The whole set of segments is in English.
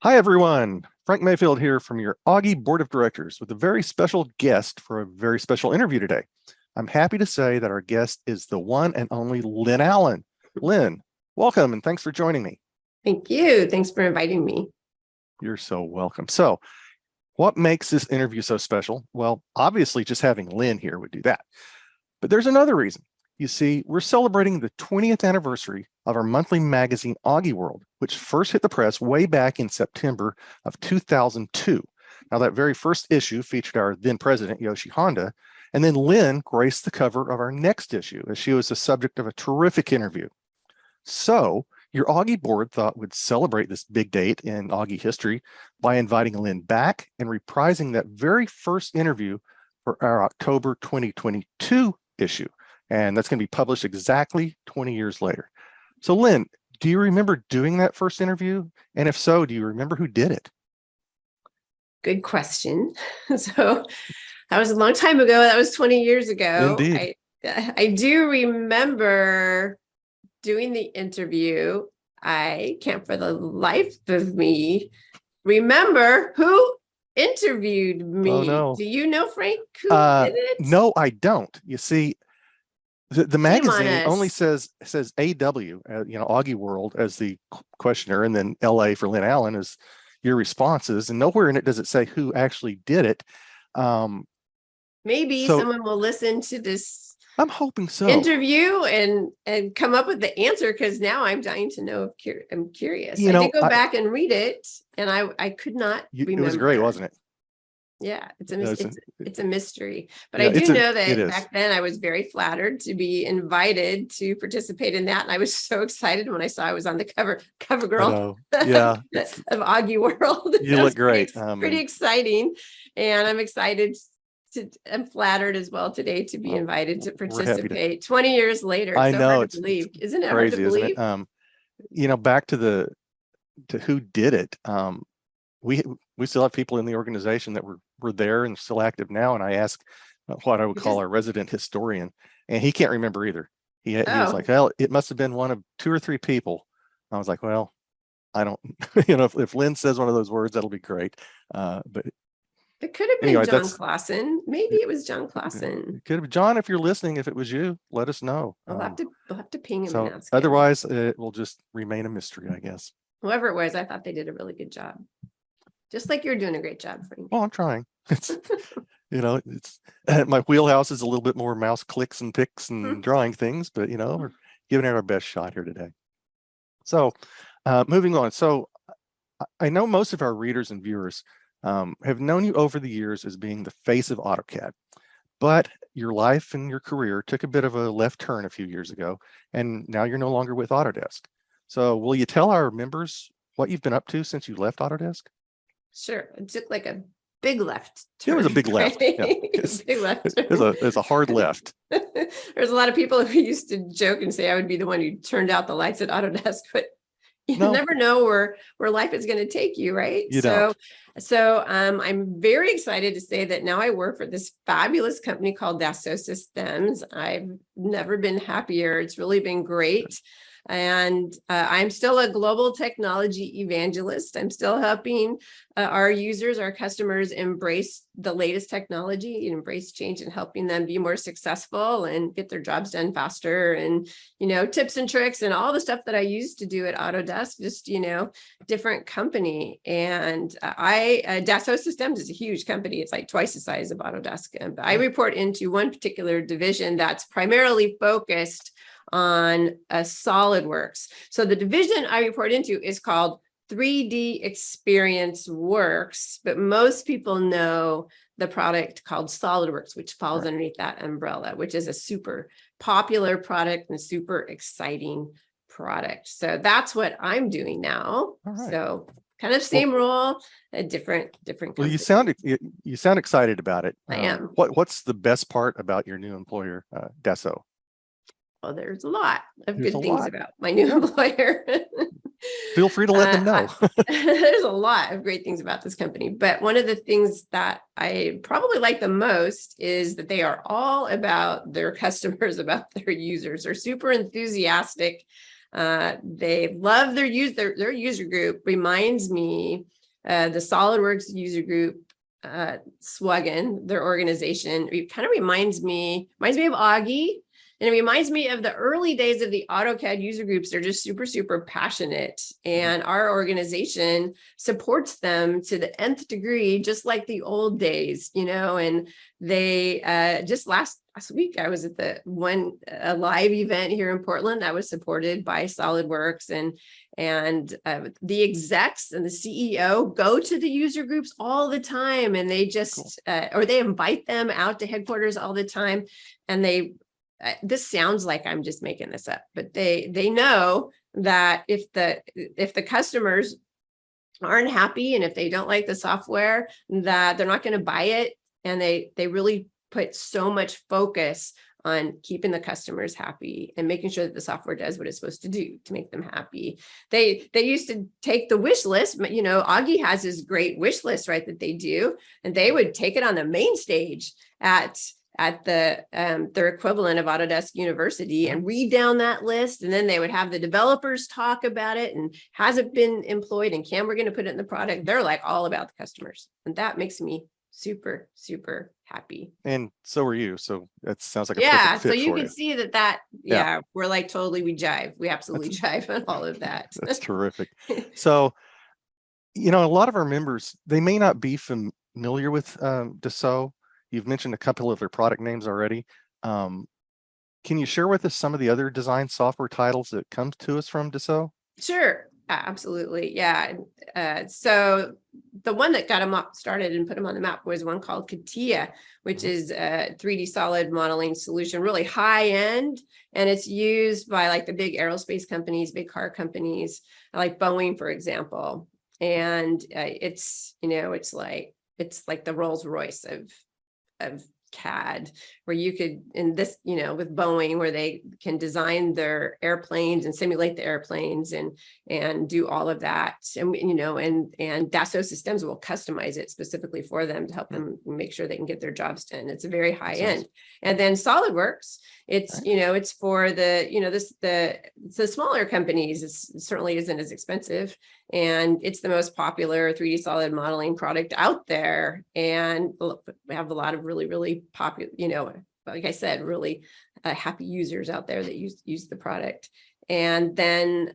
Hi, everyone. Frank Mayfield here from your AUGI Board of Directors with a very special guest for a very special interview today. I'm happy to say that our guest is the one and only Lynn Allen. Lynn, welcome and thanks for joining me. Thank you. Thanks for inviting me. You're so welcome. So, what makes this interview so special? Well, obviously, just having Lynn here would do that. But there's another reason. You see, we're celebrating the 20th anniversary of our monthly magazine, AUGI World, which first hit the press way back in September of 2002. Now, that very first issue featured our then president, Yoshi Honda, and then Lynn graced the cover of our next issue as she was the subject of a terrific interview. So, your AUGI board thought would celebrate this big date in AUGI history by inviting Lynn back and reprising that very first interview for our October 2022 issue. And that's going to be published exactly 20 years later. So Lynn, do you remember doing that first interview? And if so, do you remember who did it? Good question. So that was a long time ago. That was 20 years ago. Indeed. I do remember doing the interview. I can't for the life of me remember who interviewed me. Oh, no. Do you know, Frank, who did it? No, I don't. You see, the magazine only says AW, AUGI World as the questioner, and then LA for Lynn Allen is your responses, and nowhere in it does it say who actually did it. Maybe someone will listen to this. I'm hoping so. Interview and come up with the answer, because now I'm dying to know. I'm curious. I did go back and read it, and I could not remember. It was great, wasn't it? Yeah, it's a mystery. But I do know that back then I was very flattered to be invited to participate in that, and I was so excited when I saw I was on the cover girl of AUGI World. You look great. Pretty exciting, and I'm excited. I'm flattered as well today to be invited to participate 20 years later. I know, hard to believe. Isn't it crazy, hard to believe? Isn't it? Back to who did it. We still have people in the organization that were there and still active now. And I asked what I would call our resident historian, and he can't remember either. He was like, well, it must have been one of 2 or 3 people. I was like, well, I don't, if Lynn says one of those words, that'll be great. But it could have been John Clausen. Maybe it was John Clausen. It could have been John. If you're listening, if it was you, let us know. We'll have to ping him and ask otherwise, it will just remain a mystery, I guess. Whoever it was, I thought they did a really good job. Just like you're doing a great job, Frank. Well, I'm trying. It's my wheelhouse is a little bit more mouse clicks and picks and drawing things, but we're giving it our best shot here today. So, moving on. So, I know most of our readers and viewers have known you over the years as being the face of AutoCAD, but your life and your career took a bit of a left turn a few years ago, and now you're no longer with Autodesk. So, will you tell our members what you've been up to since you left Autodesk? Sure. It took like a big left turn. It was a big left. Right? Yeah. Big left. It's a hard left. There's a lot of people who used to joke and say I would be the one who turned out the lights at Autodesk, but you never know where life is going to take you, right? So I'm very excited to say that now I work for this fabulous company called Dassault Systems. I've never been happier. It's really been great. And I'm still a global technology evangelist. I'm still helping our users, our customers embrace the latest technology, embrace change, and helping them be more successful and get their jobs done faster. And, tips and tricks and all the stuff that I used to do at Autodesk, just, different company. And Dassault Systems is a huge company. It's like twice the size of Autodesk. And I report into one particular division that's primarily focused on SolidWorks. So the division I report into is called 3D Experience Works, but most people know the product called SolidWorks, which falls underneath that umbrella, which is a super popular product and super exciting product. So that's what I'm doing now. So kind of same role, a different company. Well, you sound excited about it. I am. What's the best part about your new employer, Dassault? Well, there's a lot of good things about my new employer. Feel free to let them know. There's a lot of great things about this company, but one of the things that I probably like the most is that they are all about their customers, about their users. They're super enthusiastic They love their user group. Reminds me, the SolidWorks user group, SWGN, their organization, it kind of reminds me of AUGI. And it reminds me of the early days of the AutoCAD user groups. They're just super, super passionate. And our organization supports them to the nth degree, just like the old days, and they just last week, I was at a live event here in Portland that was supported by SolidWorks, and the execs and the CEO go to the user groups all the time, and they just, or they invite them out to headquarters all the time. And this sounds like I'm just making this up, but they know that if the customers aren't happy and if they don't like the software, that they're not going to buy it. And they really put so much focus on keeping the customers happy and making sure that the software does what it's supposed to do to make them happy. They used to take the wish list, but AUGI has this great wish list, right, that they do, and they would take it on the main stage at their equivalent of Autodesk University and read down that list. And then they would have the developers talk about it and has it been employed and we're going to put it in the product. They're like all about the customers. And that makes me super, super happy. And so are you. So that sounds like a perfect fit so you for can see we're like we jive. We absolutely jive on all of that. That's terrific. So, a lot of our members, they may not be familiar with Dassault. You've mentioned a couple of their product names already. Can you share with us some of the other design software titles that come to us from Dassault? Sure, absolutely. Yeah. So the one that got them started and put them on the map was one called CATIA, which is a 3D solid modeling solution, really high end. And it's used by like the big aerospace companies, big car companies, like Boeing, for example. And it's like the Rolls Royce of CAD, where you could, in this, with Boeing, where they can design their airplanes and simulate the airplanes and do all of that. And, and Dassault Systems will customize it specifically for them to help them make sure they can get their jobs done. It's a very high end. And then SolidWorks, it's, it's for the smaller companies. It certainly isn't as expensive. And it's the most popular 3D solid modeling product out there. And we have a lot of really, really popular, like I said, really happy users out there that use the product. And then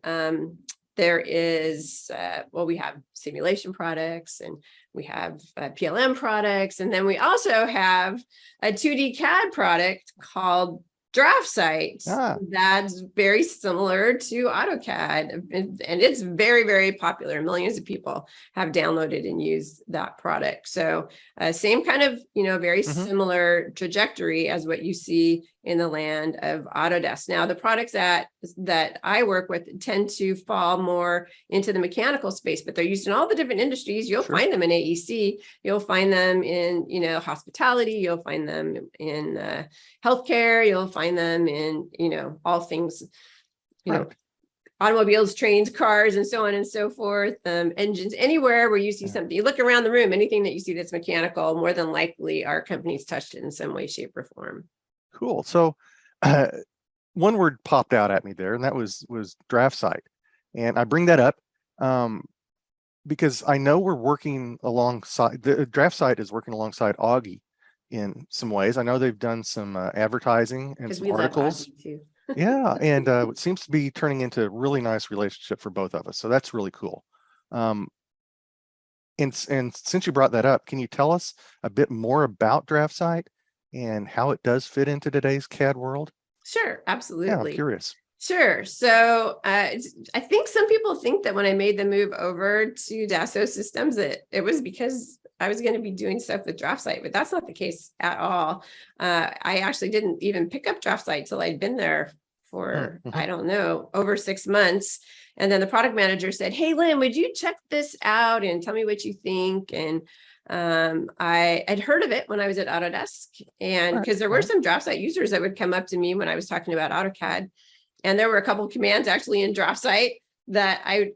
there is, we have simulation products, and we have PLM products. And then we also have a 2D CAD product called DraftSight. That's very similar to AutoCAD, and it's very, very popular. Millions of people have downloaded and used that product. So same kind of, very similar trajectory as what you see in the land of Autodesk. Now, the products that I work with tend to fall more into the mechanical space, but they're used in all the different industries. You'll find them in AEC, you'll find them in, hospitality, you'll find them in healthcare, you'll find them in, all things, automobiles, trains, cars, and so on and so forth, engines, anywhere where you see something, you look around the room, anything that you see that's mechanical, more than likely our company's touched it in some way, shape, or form. Cool. So one word popped out at me there, and that was DraftSight. And I bring that up because I know we're working alongside, the DraftSight is working alongside AUGI in some ways. I know they've done some advertising and some articles. Yeah, and it seems to be turning into a really nice relationship for both of us. So that's really cool. And since you brought that up, can you tell us a bit more about DraftSight and how it does fit into today's CAD world? Sure, absolutely. Yeah, I'm curious. Sure. So I think some people think that when I made the move over to Dassault Systems, that it was because I was going to be doing stuff with DraftSight, but that's not the case at all. I actually didn't even pick up DraftSight till I'd been there for, I don't know, over 6 months. And then the product manager said, "Hey, Lynn, would you check this out and tell me what you think?" And I had heard of it when I was at Autodesk, and because there were some DraftSight users that would come up to me when I was talking about AutoCAD. And there were a couple of commands actually in DraftSight that I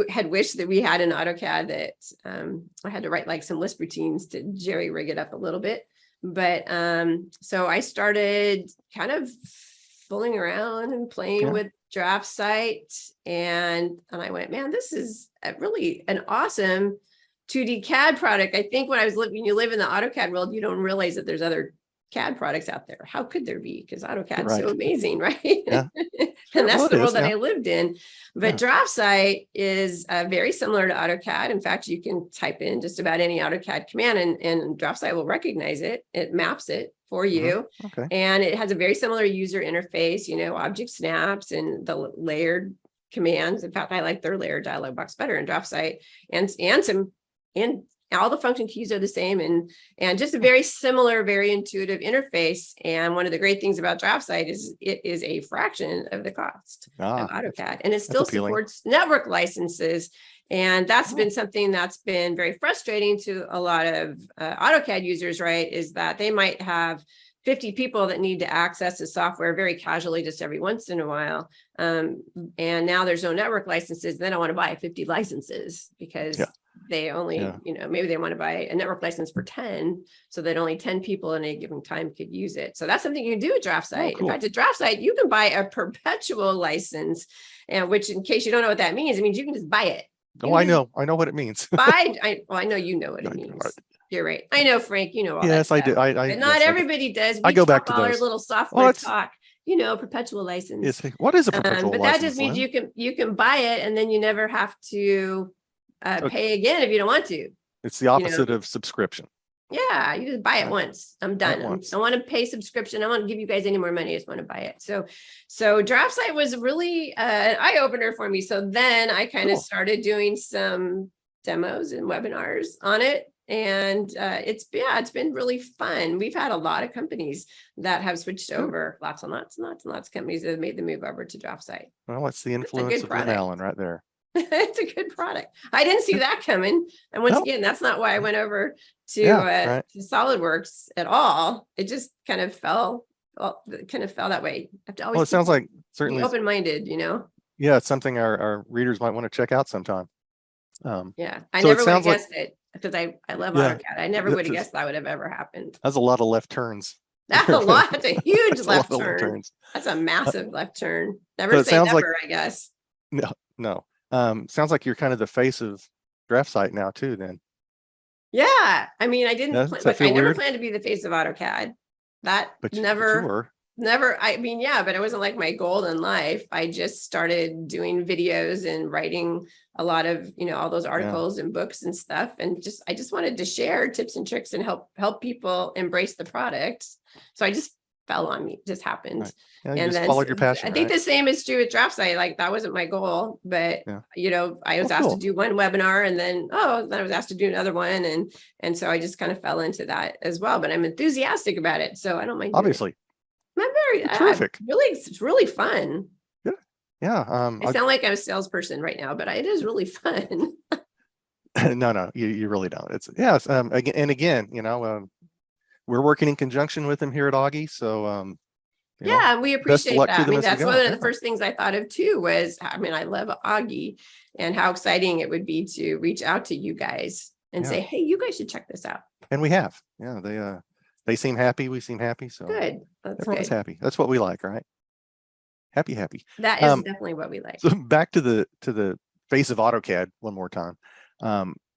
had wished that we had in AutoCAD, that I had to write like some Lisp routines to jerry rig it up a little bit. But so I started kind of fooling around and playing with Draft Site, and I went, man, this is really an awesome 2D CAD product. I think when you live in the AutoCAD world, you don't realize that there's other CAD products out there. How could there be? Because AutoCAD is so amazing, right? Yeah. And that's the world that I lived in. But Draft Site is very similar to AutoCAD. In fact, you can type in just about any AutoCAD command and Draft Site will recognize it. It maps it for you. Okay. And it has a very similar user interface, object snaps and the layered commands. In fact, I like their layered dialog box better in Draft Site, and all the function keys are the same, and just a very similar, very intuitive interface. And one of the great things about Draft Site is it is a fraction of the cost of AutoCAD, and it still supports network licenses. And that's been something that's been very frustrating to a lot of AutoCAD users, right? Is that they might have 50 people that need to access the software very casually just every once in a while. And now there's no network licenses. They don't want to buy 50 licenses because they only, maybe they want to buy a network license for 10 so that only 10 people in a given time could use it. So that's something you can do at Draft Site. In fact, at Draft Site, you can buy a perpetual license, and which, in case you don't know what that means, it means you can just buy it. I know what it means. I know you know what it means. You're right. I know, Frank, you know all yes, that stuff. I do. But not everybody does. I go back to all those. Our little software talk. Perpetual license. What is a perpetual license? But that just means you can buy it and then you never have to pay again if you don't want to. It's the opposite of subscription. Yeah, you just buy it once. I'm done. I don't want to pay subscription. I don't want to give you guys any more money. I just want to buy it. So Draft Site was really an eye opener for me. So then I kind of started doing some demos and webinars on it. And it's been really fun. We've had a lot of companies that have switched over, lots and lots of companies that have made the move over to Draft Site. Well, it's the influence of Lynn Allen right there. It's a good product. I didn't see that coming. And once again, that's not why I went over to SolidWorks at all. It just kind of fell that way. I have to always it sounds like certainly open-minded, Yeah, it's something our readers might want to check out sometime. I never would have guessed it because I love AutoCAD. I never would have guessed that would have ever happened. That's a lot of left turns. That's a lot. That's a huge left turn. That's a massive left turn. Never say never, I guess. No. Sounds like you're kind of the face of Draft Site now too, then. Yeah. I mean, I never planned to be the face of AutoCAD. But never. I mean, but it wasn't like my goal in life. I just started doing videos and writing a lot of, all those articles and books and stuff. And I just wanted to share tips and tricks and help people embrace the product. So I just fell on me, just happened. Right. Yeah, and then followed your passion. I think the same is true with Draft Site. Like that wasn't my goal, but I was asked to do one webinar and then I was asked to do another one. And so I just kind of fell into that as well, but I'm enthusiastic about it. So I don't mind. Obviously. I'm terrific. It's really fun. Yeah. I sound like I'm a salesperson right now, but it is really fun. No, you really don't. It's again, we're working in conjunction with them here at AUGI. So, we appreciate that. I mean, that's one of the first things I thought of too was, I love AUGI and how exciting it would be to reach out to you guys and say, hey, you guys should check this out. And we have. Yeah, they seem happy. We seem happy. So good. Everyone's happy. That's what we like, right? Happy. That is definitely what we like. So back to the face of AutoCAD one more time.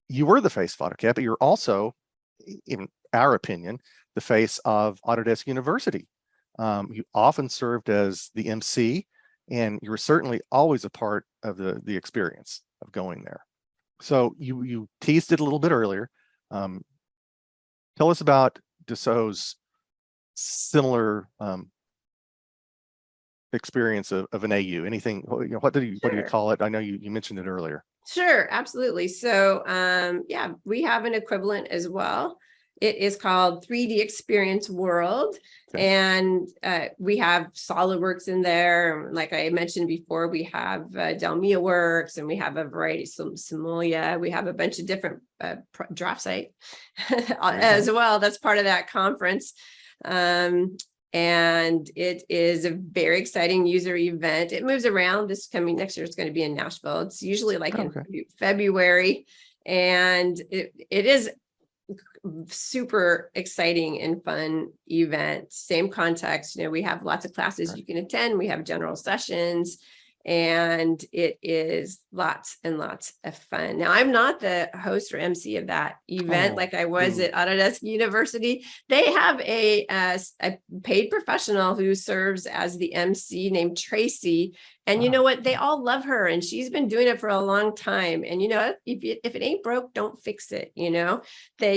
You were the face of AutoCAD, but you're also, in our opinion, the face of Autodesk University. You often served as the MC, and you were certainly always a part of the experience of going there. So you teased it a little bit earlier. Tell us about Dassault's similar experience of an AU. Anything? What do you call it? I know you mentioned it earlier. Sure, absolutely. So we have an equivalent as well. It is called 3D Experience World. Okay. And we have SolidWorks in there. Like I mentioned before, we have Delmia Works, and we have a variety of Simulia. We have a bunch of different Draft Site as well. That's part of that conference. And it is a very exciting user event. It moves around. Next year, it's going to be in Nashville. It's usually in February. And it is super exciting and fun event. Same context. We have lots of classes you can attend. We have general sessions, and it is lots and lots of fun. Now, I'm not the host or MC of that event like I was at Autodesk University. They have a paid professional who serves as the MC named Tracy. And you know what? They all love her, and she's been doing it for a long time. And if it ain't broke, don't fix it.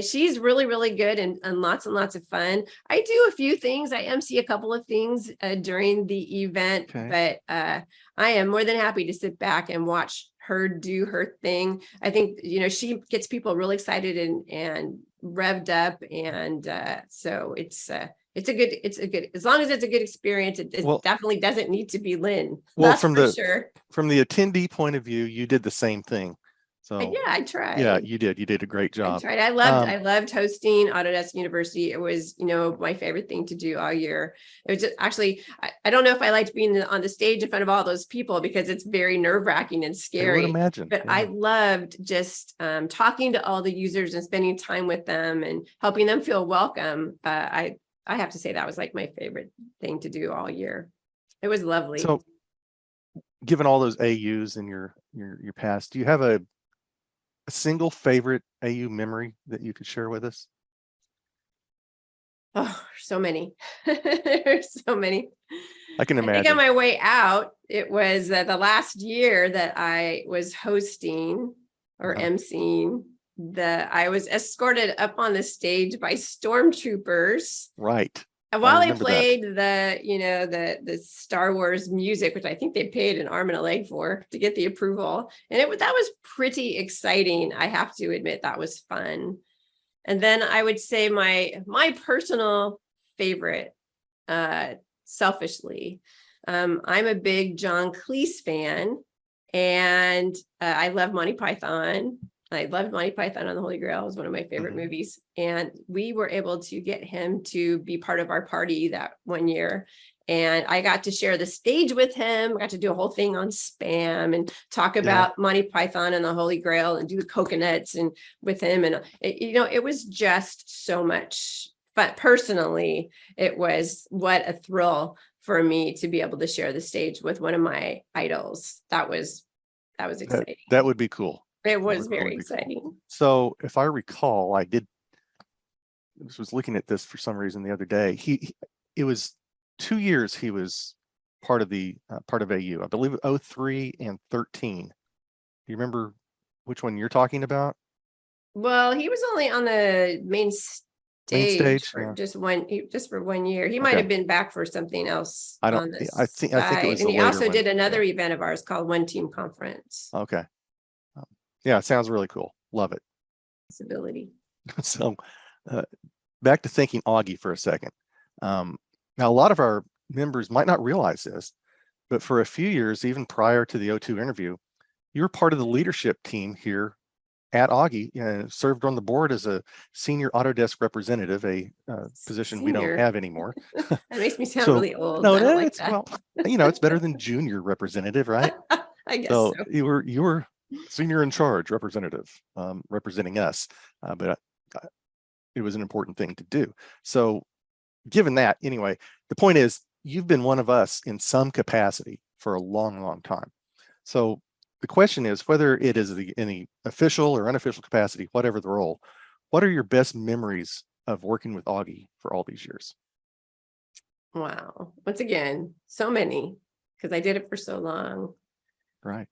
She's really, really good and lots of fun. I do a few things. I MC a couple of things during the event, but I am more than happy to sit back and watch her do her thing. I think, she gets people really excited and revved up. And so it's a good, as long as it's a good experience, it definitely doesn't need to be Lynn. Well, from the attendee point of view, you did the same thing. So yeah, I tried. Yeah, you did a great job. I tried. I loved hosting Autodesk University. It was, my favorite thing to do all year. It was just actually, I don't know if I liked being on the stage in front of all those people because it's very nerve-wracking and scary. I would imagine. But I loved just talking to all the users and spending time with them and helping them feel welcome. I have to say that was like my favorite thing to do all year. It was lovely. So, given all those AUs in your past, do you have a single favorite AU memory that you could share with us? Oh, so many. There's so many. I can imagine. I think on my way out, it was the last year that I was hosting or emceeing. I was escorted up on the stage by stormtroopers. Right. And while they played the Star Wars music, which I think they paid an arm and a leg for to get the approval, and that was pretty exciting. I have to admit that was fun. And then I would say my personal favorite, selfishly, I'm a big John Cleese fan, and I love Monty Python. I loved Monty Python on the Holy Grail. It was one of my favorite movies. And we were able to get him to be part of our party that one year. And I got to share the stage with him. I got to do a whole thing on spam and talk about Monty Python and the Holy Grail and do the coconuts and with him. And it was just so much fun. Personally, it was what a thrill for me to be able to share the stage with one of my idols. That was exciting. That would be cool. It was very exciting. Cool. So if I recall, I was looking at this for some reason the other day. It was 2 years he was part of AU. I believe 03 and 13. Do you remember which one you're talking about? Well, he was only on the main stage for just for 1 year. He might have been back for something else. I think it was. And he also did another event of ours called One Team Conference. Okay. Yeah, it sounds really cool. Love it. Disability. So back to thinking AUGI for a second. Now, a lot of our members might not realize this, but for a few years, even prior to the O2 interview, you were part of the leadership team here at AUGI, served on the board as a senior Autodesk representative, a position we don't have anymore. That makes me sound really old. No, well, it's better than junior representative, right? I guess so. You were senior in charge representative, representing us, but it was an important thing to do. So given that, anyway, the point is you've been one of us in some capacity for a long time. So the question is, whether it is in the official or unofficial capacity, whatever the role, what are your best memories of working with AUGI for all these years? Wow. Once again, so many, because I did it for so long. Right.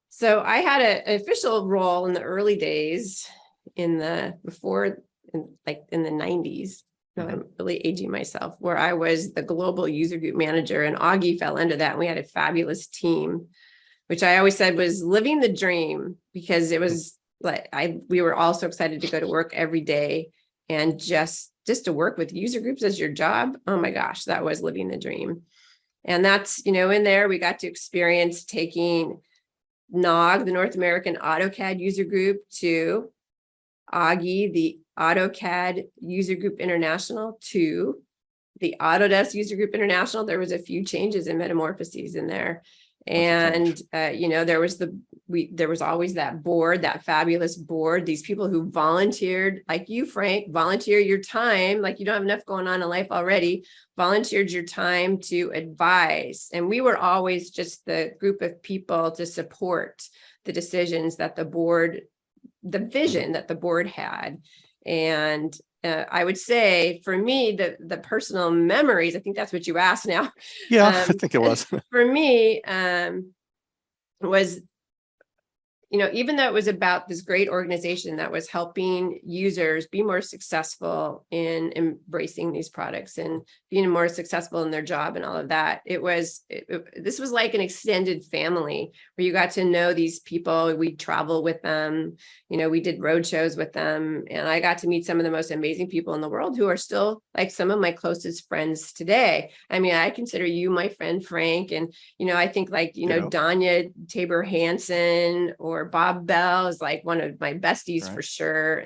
So I had an official role in the early days in the 90s. No, I'm really aging myself, where I was the global user group manager, and AUGI fell under that. And we had a fabulous team, which I always said was living the dream, because it was like we were all so excited to go to work every day, and just to work with user groups as your job. Oh my gosh, that was living the dream. And that's, in there we got to experience taking NOG, the North American AutoCAD user group, to AUGI, the AutoCAD user group international, to the Autodesk user group international. There was a few changes and metamorphoses in there. And, there was always that board, that fabulous board, these people who volunteered, like you, Frank, volunteer your time, like you don't have enough going on in life already, volunteered your time to advise. And we were always just the group of people to support the decisions that the board, the vision that the board had. And I would say for me, the personal memories, I think that's what you asked now. Yeah, I think it was. For me, was, even though it was about this great organization that was helping users be more successful in embracing these products and being more successful in their job and all of that, this was like an extended family where you got to know these people. We travel with them, we did road shows with them, and I got to meet some of the most amazing people in the world who are still like some of my closest friends today. I mean, I consider you my friend, Frank, and I think like Danya Tabor Hansen or Bob Bell is like one of my besties for sure.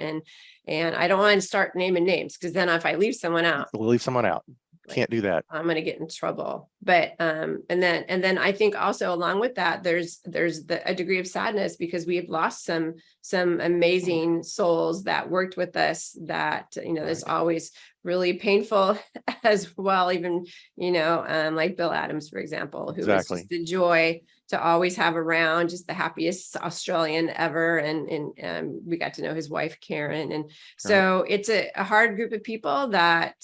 And I don't want to start naming names because then if I leave someone out, we'll leave someone out. Can't do that. I'm going to get in trouble. But and then I think also along with that, there's a degree of sadness because we have lost some amazing souls that worked with us that is always really painful as well. Even like Bill Adams, for example, who was just a joy to always have around, just the happiest Australian ever. And we got to know his wife, Karen. And so it's a hard group of people that,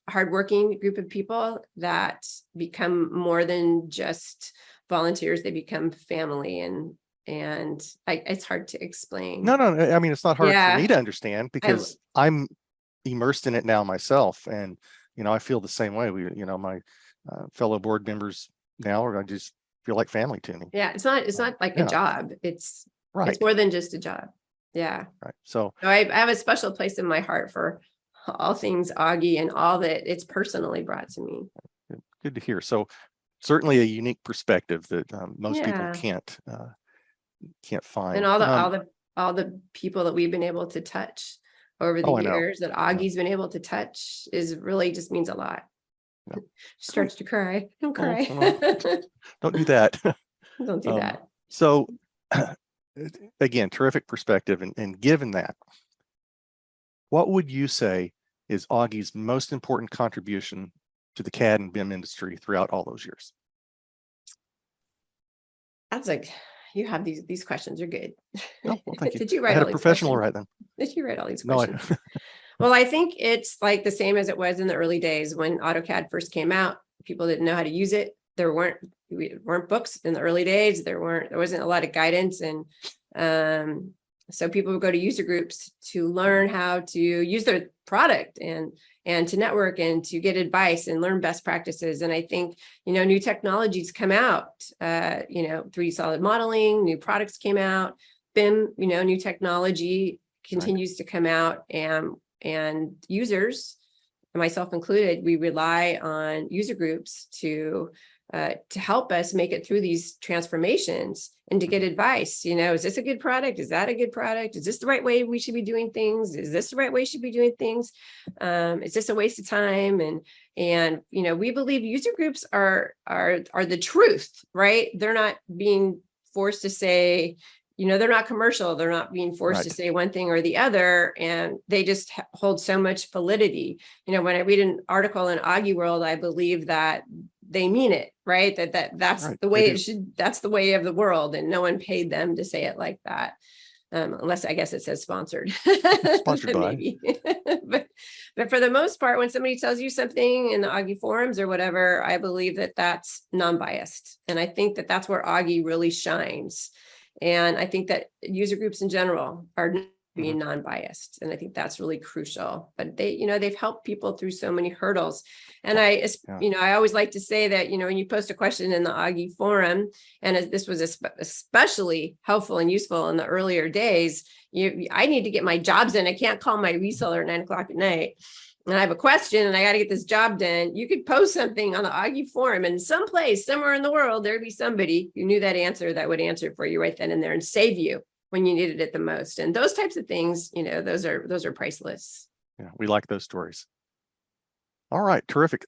hardworking group of people that become more than just volunteers. They become family, and it's hard to explain. No, I mean, it's not hard for me to understand because I'm immersed in it now myself. And, I feel the same way. My fellow board members now, I just feel like family to me. Yeah. It's not like a job. It's more than just a job. Yeah. Right. So I have a special place in my heart for all things AUGI and all that it's personally brought to me. Good to hear. So certainly a unique perspective that most people can't find. And all the people that we've been able to touch over the years that AUGI's been able to touch is really just means a lot. Starts to cry. Don't cry. Don't do that. Don't do that. So again, terrific perspective. And given that, what would you say is AUGI's most important contribution to the CAD and BIM industry throughout all those years? That's like, you have these questions are good. Oh, well, thank you. Did you write I had all a these professional questions? write them? Did you write all these questions? No, Well, I think it's like the same as it was in the early days when AutoCAD first came out. People didn't know how to use it. There weren't books in the early days. There wasn't a lot of guidance, and so people would go to user groups to learn how to use their product and to network and to get advice and learn best practices. And I think, new technologies come out, 3D solid modeling, new products came out, BIM, new technology continues to come out, and users, myself included, we rely on user groups to help us make it through these transformations and to get advice. Is this a good product? Is that a good product? Is this the right way we should be doing things? Is this the right way we should be doing things? Is this a waste of time? And we believe user groups are the truth, right? They're not being forced to say, they're not commercial. They're not being forced to say one thing or the other, and they just hold so much validity. When I read an article in AUGI World, I believe that they mean it, right? That's the way it should. That's the way of the world, and no one paid them to say it like that, unless I guess it says sponsored. Sponsored by. Maybe. but for the most part, when somebody tells you something in the AUGI forums or whatever, I believe that that's non-biased, and I think that that's where AUGI really shines. And I think that user groups in general are being non-biased. And I think that's really crucial. But they've helped people through so many hurdles. And I always like to say that, when you post a question in the AUGI forum, and as this was especially helpful and useful in the earlier days, I need to get my jobs in. I can't call my reseller at 9 o'clock at night. And I have a question and I got to get this job done. You could post something on the AUGI forum, and someplace, somewhere in the world, there'd be somebody who knew that answer that would answer it for you right then and there and save you when you needed it the most. And those types of things, those are priceless. Yeah, we like those stories. All right, terrific.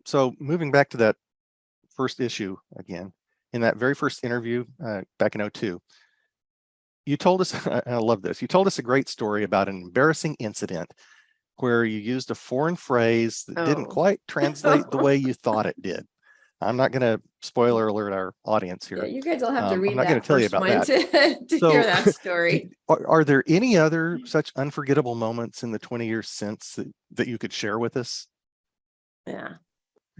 So moving back to that first issue again, in that very first interview back in 2002, you told us, I love this, you told us a great story about an embarrassing incident where you used a foreign phrase that didn't quite translate the way you thought it did. I'm not going to spoiler alert our audience here. Yeah, you guys will have to read I'm not going that to tell you first about one that. to hear that story. Are there any other such unforgettable moments in the 20 years since that you could share with us? Yeah.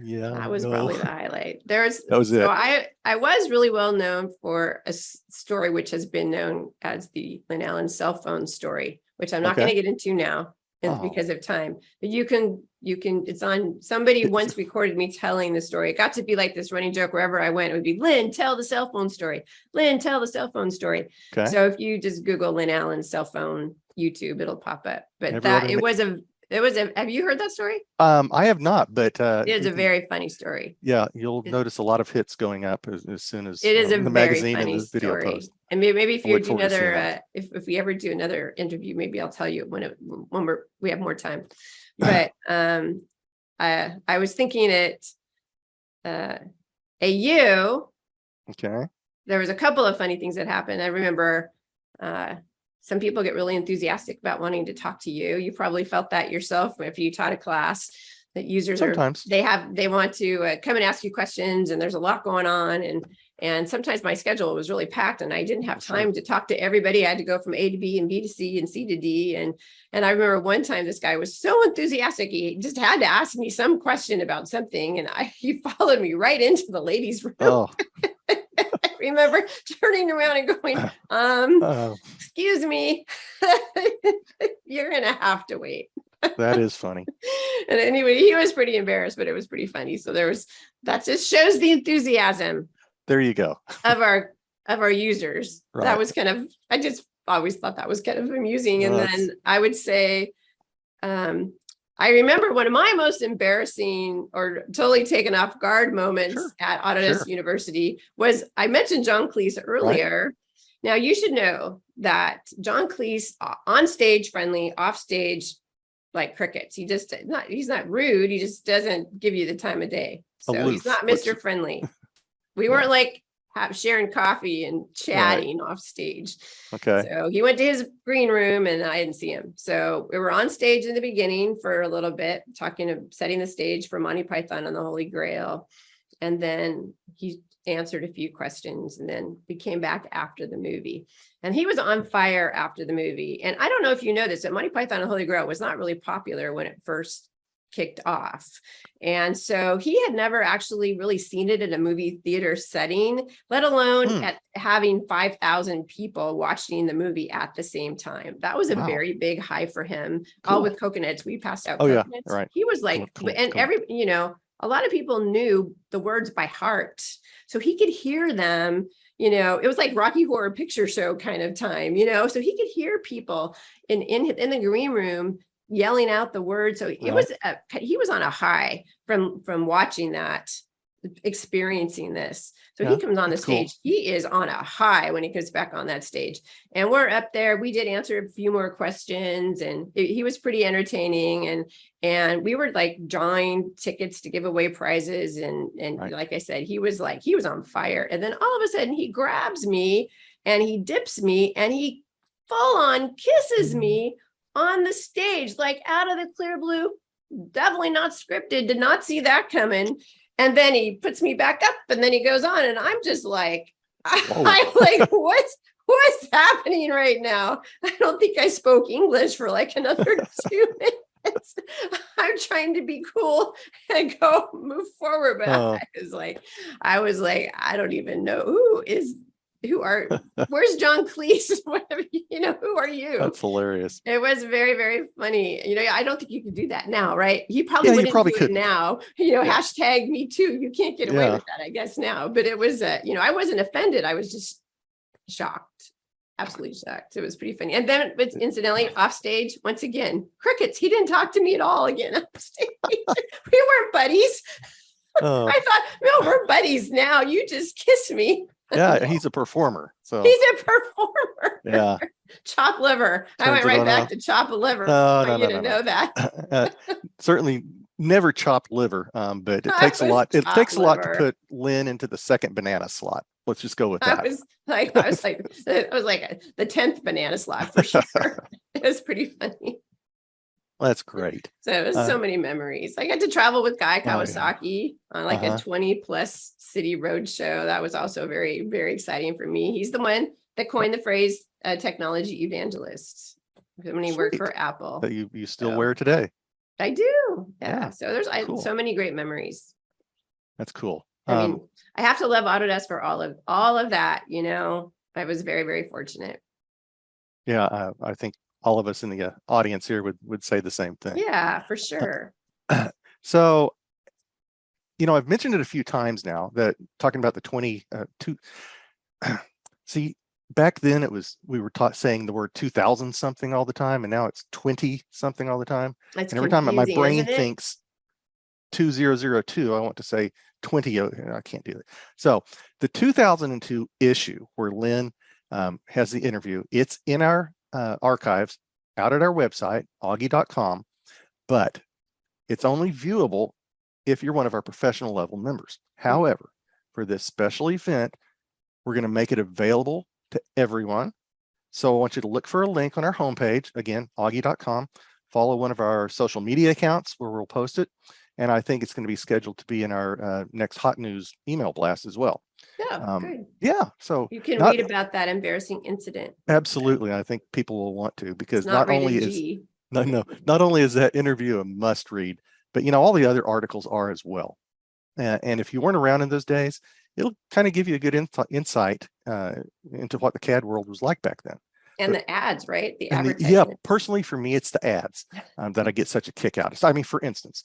Yeah, That was probably the highlight. That was it. I was really well known for a story which has been known as the Lynn Allen cell phone story, which I'm not going to get into now because of time. But you can, it's on, somebody once recorded me telling the story. It got to be like this running joke wherever I went. It would be, Lynn, tell the cell phone story. Lynn, tell the cell phone story. Okay. So if you just Google Lynn Allen cell phone YouTube, it'll pop up. But have you heard that story? I have not, but it's a very funny story. Yeah, you'll notice a lot of hits going up as soon as it is a the very magazine funny and the video story. post. And maybe if you do another, if we ever do another interview, maybe I'll tell you when we have more time. But I was thinking at AU. Okay. There was a couple of funny things that happened. I remember some people get really enthusiastic about wanting to talk to you. You probably felt that yourself if you taught a class that users sometimes they want to come and ask you questions, and there's a lot going on. And sometimes my schedule was really packed and I didn't have time to talk to everybody. I had to go from A to B and B to C and C to D. And I remember one time this guy was so enthusiastic. He just had to ask me some question about something. And he followed me right into the ladies' room. Oh. I remember turning around and going, excuse me, you're going to have to wait. That is funny. And anyway, he was pretty embarrassed, but it was pretty funny. So that just shows the enthusiasm. There you go. of our users. Right. That was kind of, I just always thought that was kind of amusing. And then I would say, I remember one of my most embarrassing or totally taken off guard moments at Autodesk University was, I mentioned John Cleese earlier. Right. Now you should know that John Cleese on stage friendly, off stage like crickets. He's not rude. He just doesn't give you the time of day. So he's not Mr. Friendly. We weren't like sharing coffee and chatting off stage. Okay. So he went to his green room and I didn't see him. So we were on stage in the beginning for a little bit, setting the stage for Monty Python and the Holy Grail. And then he answered a few questions, and then we came back after the movie. And he was on fire after the movie. And I don't know if you know this, that Monty Python and the Holy Grail was not really popular when it first kicked off. And so he had never actually really seen it in a movie theater setting, let alone at having 5,000 people watching the movie at the same time. That was a very big high for him. Cool. All with coconuts. We passed out coconuts. Yeah, right. He was like, a lot of people knew the words by heart. So he could hear them. It was like Rocky Horror Picture Show kind of time, so he could hear people in the green room yelling out the words. So it was he was on a high from watching that, experiencing this. So he comes on the stage. Cool. He is on a high when he comes back on that stage. And we're up there. We did answer a few more questions, and he was pretty entertaining. And we were like drawing tickets to give away prizes. And like I said, he was on fire. And then all of a sudden he grabs me and he dips me and he full on kisses me on the stage, like out of the clear blue. Definitely not scripted, did not see that coming. And then he puts me back up and then he goes on, and I'm just like, I'm like, what's happening right now? I don't think I spoke English for like another 2 minutes. I'm trying to be cool and move forward. But I was like, I don't even know where's John Cleese? Who are you? That's hilarious. It was very, very funny. I don't think you could do that now, right? He probably wouldn't do it now. Hashtag me too. You can't get away with that, I guess, now. But it was, I wasn't offended. I was just shocked. Absolutely shocked. It was pretty funny. And then, incidentally, off stage, once again, crickets. He didn't talk to me at all again off stage. We weren't buddies. I thought, no, we're buddies now. You just kiss me. Yeah, he's a performer. So he's a performer. Yeah. Chop liver. I went right back to chop a liver. No, you didn't know that. Certainly never chopped liver, but it I takes a was lot. It chopped takes a lot to liver. put Lynn into the second banana slot. Let's just go with I that. was like the 10th banana slot for sure. It was pretty funny. That's great. So it was so many memories. I got to travel with Guy Kawasaki on like a 20+ city road show. That was also very, very exciting for me. He's the one that coined the phrase technology evangelist when he worked for Apple. That you still wear today. I do. Yeah. So there's cool. so many great memories. That's cool. I mean, I have to love Autodesk for all of that, you know. I was very, very fortunate. Yeah, I think all of us in the audience here would say the same thing. Yeah, for sure. So, you know, I've mentioned it a few times now that talking about the 22. See, back then we were saying the word 2000 something all the time, and now it's 20 something all the time. That's and every time my brain thinks 2002, I want to say 20. I can't do that. So the 2002 issue where Lynn has the interview, it's in our archives out at our website, AUGI.com, but it's only viewable if you're one of our professional level members. However, for this special event, we're going to make it available to everyone. So I want you to look for a link on our homepage, again, AUGI.com, follow one of our social media accounts where we'll post it. And I think it's going to be scheduled to be in our next hot news email blast as well. Yeah, good. Yeah, so you can read about that embarrassing incident. Absolutely, I think people will want to, because not only is not only is that interview a must read, but you know, all the other articles are as well. And if you weren't around in those days, it'll kind of give you a good insight into what the CAD world was like back then. And the ads, right? The advertisements. Yeah, personally for me, it's the ads that I get such a kick out of. So, I mean, for instance,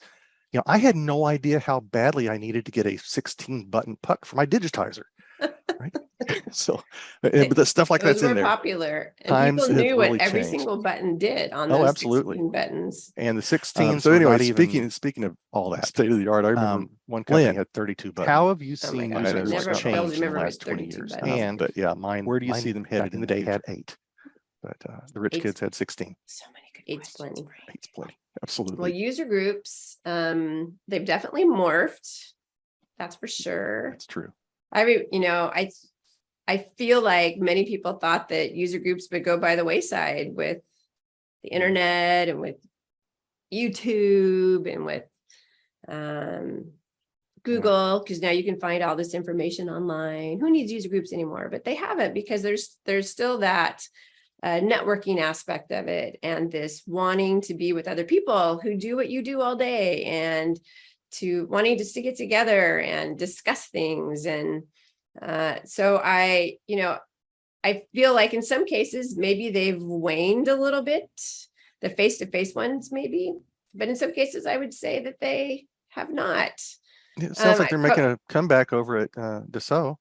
you know, I had no idea how badly I needed to get a 16 button puck for my digitizer. Right. So, but the stuff like that's in there. Popular, and people knew what every single button did on those 16 buttons. And the 16. So anyway, speaking of all that state of the art, I remember one company Lynn, had 32 buttons. How have you seen users change in the last 20 years? Buttons. And but yeah, where do you see them headed? in the day had 8, but the rich kids had 16. So many good. 8's plenty. 8's plenty. Absolutely. Well, user groups, they've definitely morphed. That's for sure. That's true. I mean, you know, I feel like many people thought that user groups would go by the wayside with the internet and with YouTube and with Google, because now you can find all this information online. Who needs user groups anymore? But they haven't, because there's still that networking aspect of it, and this wanting to be with other people who do what you do all day, and to wanting just to get together and discuss things. And so I feel like in some cases, maybe they've waned a little bit, the face-to-face ones maybe, but in some cases I would say that they have not. It sounds like they're making a comeback over at Dassault.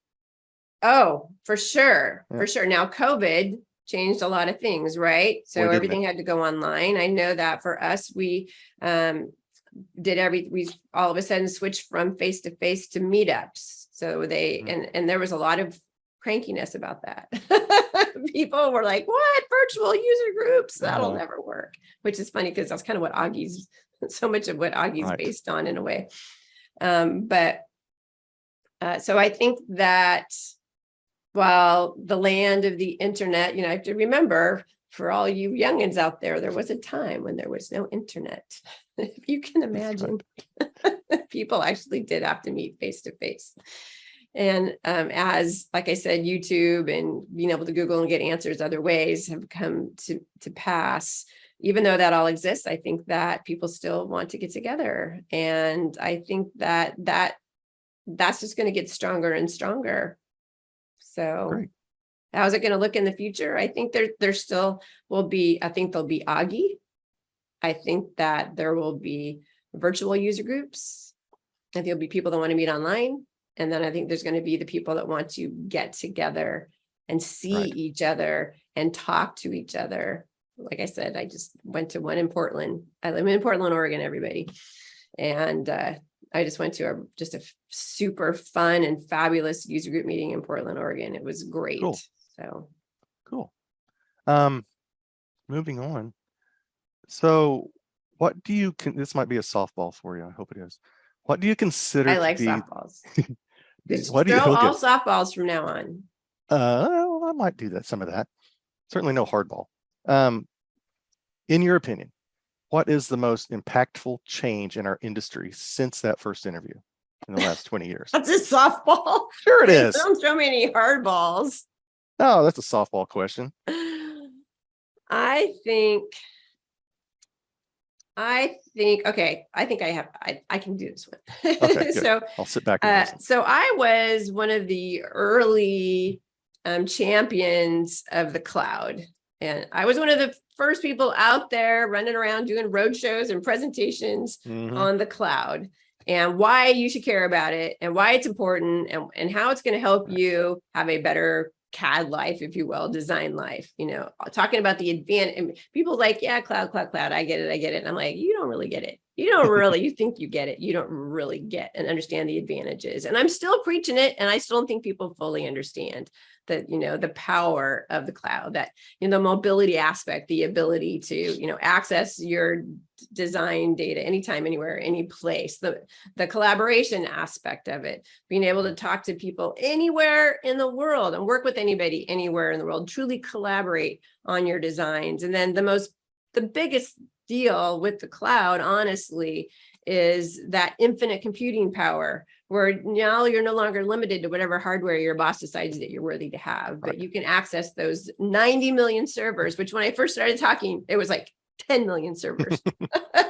Oh, for sure. For sure. Now, COVID changed a lot of things, right? So everything had to go online. I know that for us, we we all of a sudden switched from face-to-face to meetups. So and there was a lot of crankiness about that. People were like, what? Virtual user groups? That'll never work. Which is funny, because that's kind of what AUGI's, so much of what AUGI's based on in a way. So I think that while the land of the internet, you know, I have to remember, for all you youngins out there was a time when there was no internet. If you can imagine, people actually did have to meet face to face. And as, like I said, YouTube and being able to Google and get answers other ways have come to pass, even though that all exists, I think that people still want to get together. And I think that that's just going to get stronger and stronger. So Great. How's it going to look in the future? I think there still will be, I think there'll be AUGI. I think that there will be virtual user groups. I think there'll be people that want to meet online. And then I think there's going to be the people that want to get together and see each other and talk to each other. Like I said, I just went to one in Portland. I live in Portland, Oregon, everybody. And I just went to a super fun and fabulous user group meeting in Portland, Oregon. It was great. Cool. So cool. Moving on. So what do you, this might be a softball for you. I hope it is. What do you consider I to like be, softballs. Just what do you, throw all okay. softballs from now on. Well, I might do that, some of that. Certainly no hardball. In your opinion, what is the most impactful change in our industry since that first interview in the last 20 years? That's a softball. Sure it is. Don't throw me any hard balls. Oh, that's a softball question. I think, okay, I think I can do this one. Okay, good. So I'll sit back and listen. so I was one of the early champions of the cloud. And I was one of the first people out there running around doing road shows and presentations on the cloud, and why you should care about it, and why it's important, and how it's going to help you have a better CAD life, if you will, design life, talking about the advantage. People like, yeah, cloud. I get it. And I'm like, you don't really get it. You think you get it. You don't really get and understand the advantages. And I'm still preaching it. And I still don't think people fully understand that, the power of the cloud, that, the mobility aspect, the ability to, access your design data anytime, anywhere, any place, the collaboration aspect of it, being able to talk to people anywhere in the world and work with anybody anywhere in the world, truly collaborate on your designs. And then the biggest deal with the cloud, honestly, is that infinite computing power, where now you're no longer limited to whatever hardware your boss decides that you're worthy to have, but you can access those 90 million servers, which when I first started talking, it was like 10 million servers.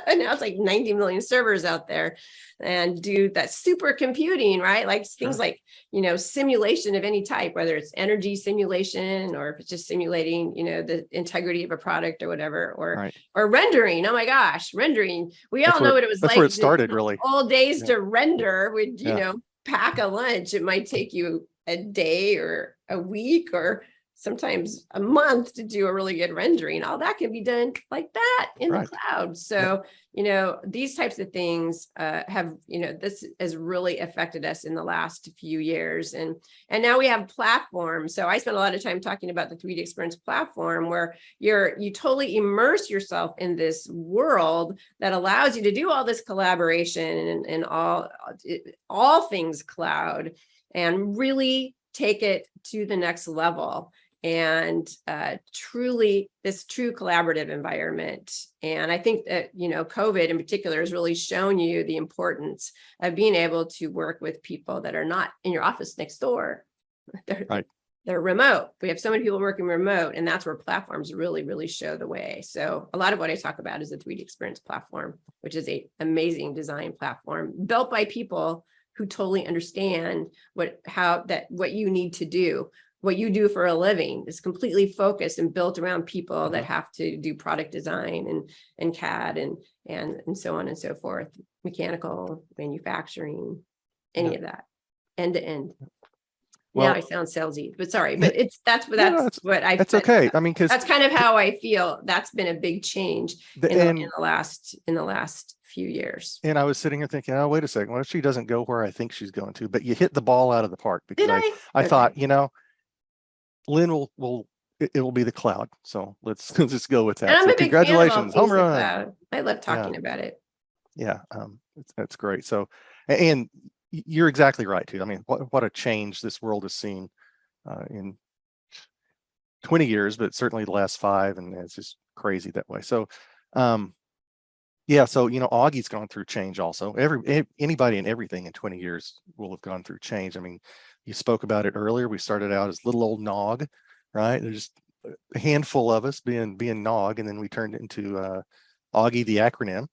And now it's like 90 million servers out there, and do that super computing, right? Like things like, simulation of any type, whether it's energy simulation or if it's just simulating, the integrity of a product or whatever, or rendering. Oh my gosh, rendering. We all know what it was like. That's where it started, really. All days to render would, pack a lunch. It might take you a day or a week or sometimes a month to do a really good rendering. All that can be done like that in the cloud. So, these types of things have, this has really affected us in the last few years. And now we have platforms. So I spent a lot of time talking about the 3D experience platform, where you totally immerse yourself in this world that allows you to do all this collaboration and all things cloud, and really take it to the next level. And truly this true collaborative environment. And I think that, COVID in particular has really shown you the importance of being able to work with people that are not in your office next door. They're remote. We have so many people working remote, and that's where platforms really, really show the way. So a lot of what I talk about is the 3D experience platform, which is an amazing design platform built by people who totally understand what you need to do. What you do for a living is completely focused and built around people that have to do product design and CAD and so on and so forth, mechanical, manufacturing, any of that, end to end. Well, now I sound salesy, but sorry, but that's what I. That's okay. I mean, because that's kind of how I feel. That's been a big change in the last few years. And I was sitting here thinking, oh, wait a second, what if she doesn't go where I think she's going to? But you hit the ball out of the park, because I thought, Lynn it will be the cloud. So let's just go with that. And I'm so a big congratulations, fan of home run. I love talking about it. Yeah, that's great. So, and you're exactly right too. I mean, what a change this world has seen in 20 years, but certainly the last 5, and it's just crazy that way. So, yeah, so AUGI's gone through change also. Anybody and everything in 20 years will have gone through change. I mean, you spoke about it earlier. We started out as little old NOG, right? There's a handful of us being NOG, and then we turned into AUGI, the acronym,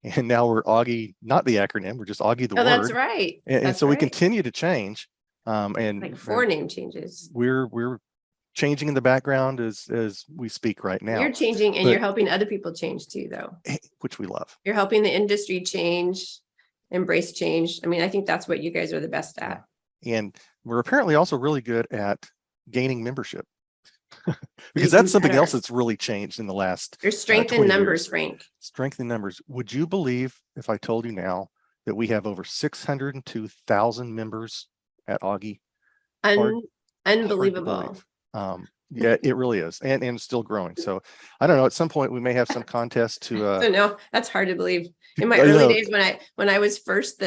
and now we're AUGI, not the acronym. We're just AUGI, the word. That's right. And so we continue to change. And like 4 name changes. We're changing in the background as we speak right now. You're changing, and you're helping other people change too, though. Which we love. You're helping the industry change, embrace change. I mean, I think that's what you guys are the best at. And we're apparently also really good at gaining membership. Because that's something else that's really changed in the last. Your strength in numbers, Frank. Strength in numbers. Would you believe if I told you now that we have over 602,000 members at AUGI? Unbelievable. Yeah, it really is, and still growing. So I don't know. At some point, we may have some contest to. So no, that's hard to believe. In my I early know. days, when I was first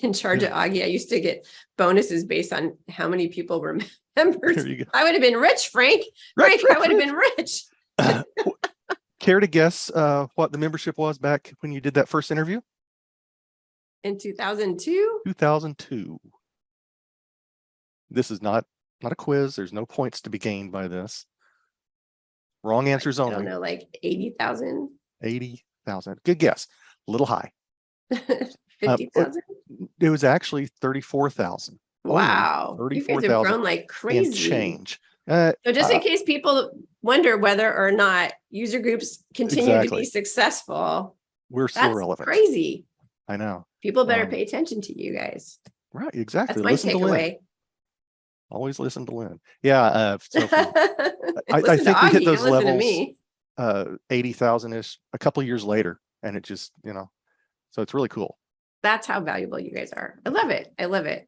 in charge Yeah. of AUGI, I used to get bonuses based on how many people were members. There you go. I would have been rich, Frank. Right, I would have been rich. Care to guess what the membership was back when you did that first interview? In 2002? 2002. This is not a quiz. There's no points to be gained by this. Wrong answers I only. don't know, like 80,000, 80,000. Good guess. A little high. 50,000. It was actually 34,000. Wow. You guys have 34,000 grown like crazy. and change. So just in case people wonder whether or not user groups continue to Exactly. be successful, We're still that's relevant. crazy. I know. People better pay attention to you guys. Right. Exactly. That's my Listen to Lynn. takeaway. Always listen to Lynn. Yeah. So I Listen think to we hit Augie, those don't listen to levels, me. 80,000-ish a couple of years later. And it just, so it's really cool. That's how valuable you guys are. I love it. I love it.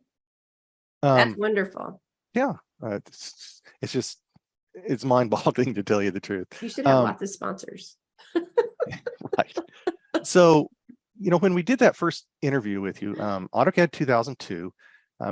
That's wonderful. Yeah. It's just, it's mind-boggling to tell you the truth. You should have lots of sponsors. Right. So, when we did that first interview with you, AutoCAD 2002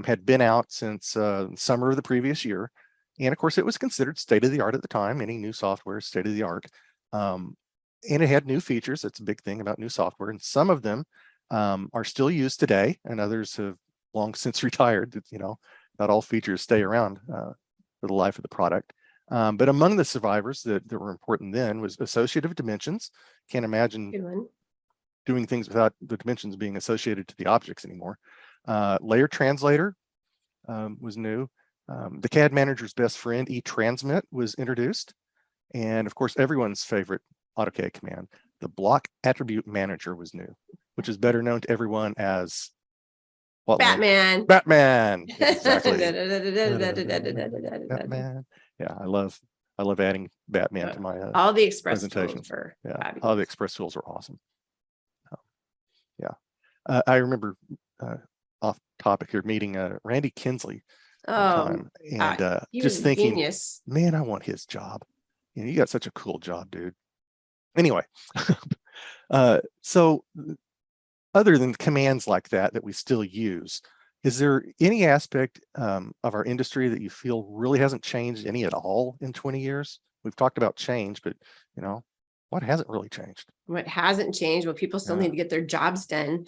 had been out since summer of the previous year. And of course, it was considered state of the art at the time. Any new software is state of the art. And it had new features. That's a big thing about new software. And some of them are still used today, and others have long since retired. Not all features stay around for the life of the product. But among the survivors that were important then was associative dimensions. Can't imagine doing things without the dimensions being associated to the objects anymore. Layer translator was new. The CAD manager's best friend, eTransmit, was introduced. And of course, everyone's favorite AutoCAD command, the block attribute manager, was new, which is better known to everyone as what? Batman. Batman. Exactly. Batman. Yeah, I love adding Batman to my all the express presentations. Tools Yeah, all the express tools are awesome. Yeah, I remember off topic here meeting Randy Kinsley one time, and just thinking, genius. Man, I want his job. You got such a cool job, dude. Anyway, so other than commands like that we still use, is there any aspect of our industry that you feel really hasn't changed any at all in 20 years? We've talked about change, but what hasn't really changed? What hasn't changed? Well, people still need to get their jobs done.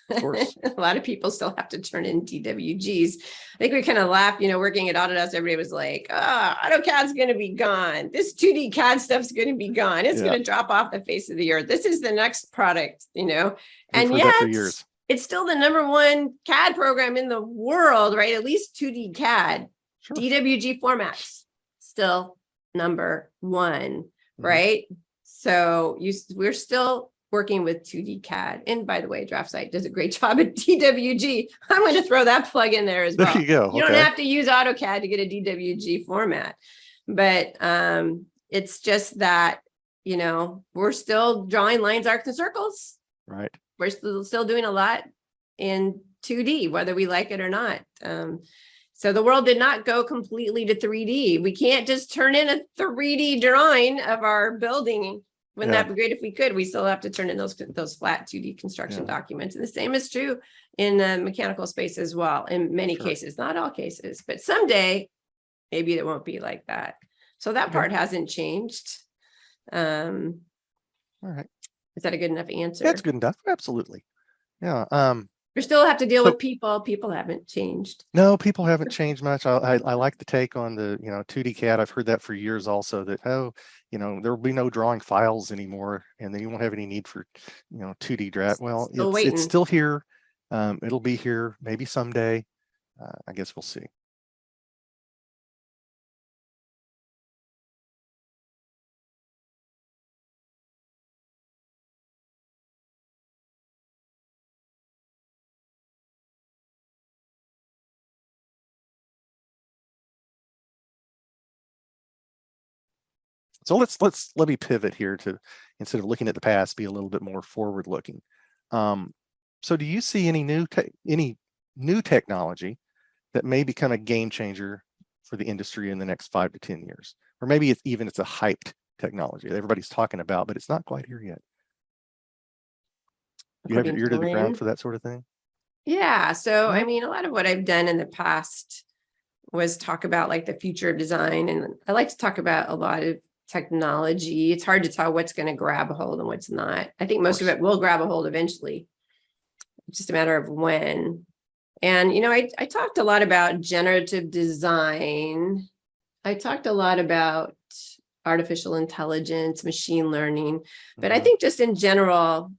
Of course. A lot of people still have to turn in DWGs. I think we kind of laughed, working at Autodesk, everybody was like, AutoCAD's going to be gone. This 2D CAD stuff's going to be gone. It's going to drop off the face of the earth. This is the next product, and yet for years. It's still the #1 CAD program in the world, right? At least 2D CAD. Sure. DWG formats still #1, right? So we're still working with 2D CAD. And by the way, DraftSite does a great job at DWG. I'm going to throw that plug in there as well. There you go. You don't have to use AutoCAD to get a DWG format. But it's just that, we're still drawing lines, arcs, and circles. Right. We're still doing a lot in 2D, whether we like it or not. So the world did not go completely to 3D. We can't just turn in a 3D drawing of our building. Wouldn't that be great if we could? We still have to turn in those flat 2D construction documents. And the same is true in the mechanical space as well, in many cases, not all cases, but someday maybe it won't be like that. So that part hasn't changed. All right. Is that a good enough answer? That's good enough. Absolutely. Yeah. We still have to deal with people. People haven't changed. No, people haven't changed much. I like the take on the 2D CAD. I've heard that for years also, that there will be no drawing files anymore, and then you won't have any need for 2D draft. Well, it's still here. It'll be here maybe someday. I guess we'll see. So let me pivot here to, instead of looking at the past, be a little bit more forward looking. So do you see any new technology that may become a game changer for the industry in the next 5 to 10 years? or maybe it's a hyped technology that everybody's talking about, but it's not quite here yet. You have your ear to the ground for that sort of thing? Yeah. So, I mean, a lot of what I've done in the past was talk about like the future of design. And I like to talk about a lot of technology. It's hard to tell what's going to grab a hold and what's not. I think most of it will grab a hold eventually. It's just a matter of when. And, I talked a lot about generative design. I talked a lot about artificial intelligence, machine learning, but I think just in general,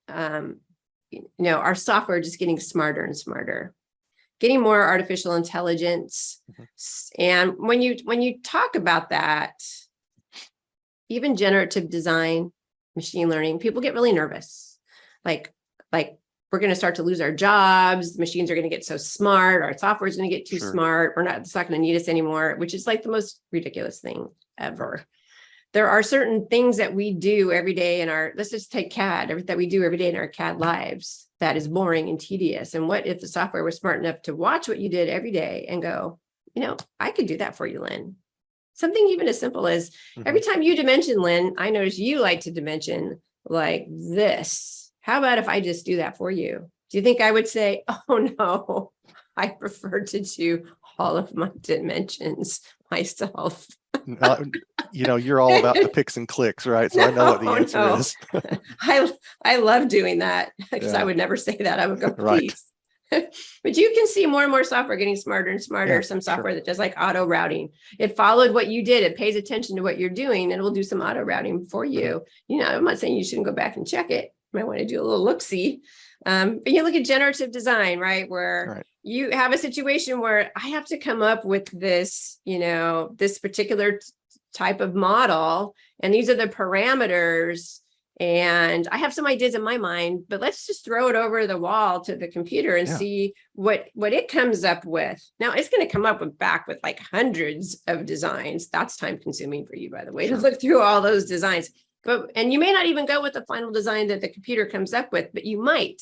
our software just getting smarter and smarter, getting more artificial intelligence. And when you talk about that, even generative design, machine learning, people get really nervous. Like we're going to start to lose our jobs. The machines are going to get so smart. Our software is going to get too smart. It's not going to need us anymore, which is like the most ridiculous thing ever. There are certain things that we do every day let's just take CAD, that we do every day in our CAD lives that is boring and tedious. And what if the software was smart enough to watch what you did every day and go, I could do that for you, Lynn. Something even as simple as every time you dimension, Lynn, I notice you like to dimension like this. How about if I just do that for you? Do you think I would say, oh no, I prefer to do all of my dimensions myself? You're all about the picks and clicks, right? So I know what the answer is. I love doing that because I would never say that. I would go, please. But you can see more and more software getting smarter and smarter. Some software that does like auto routing. It followed what you did. It pays attention to what you're doing and it will do some auto routing for you. I'm not saying you shouldn't go back and check it. You might want to do a little look-see. But you look at generative design, right? Where you have a situation where I have to come up with this, this particular type of model, and these are the parameters. And I have some ideas in my mind, but let's just throw it over the wall to the computer and see what it comes up with. Now it's going to come up back with like hundreds of designs. That's time consuming for you, by the way, to look through all those designs. And you may not even go with the final design that the computer comes up with, but you might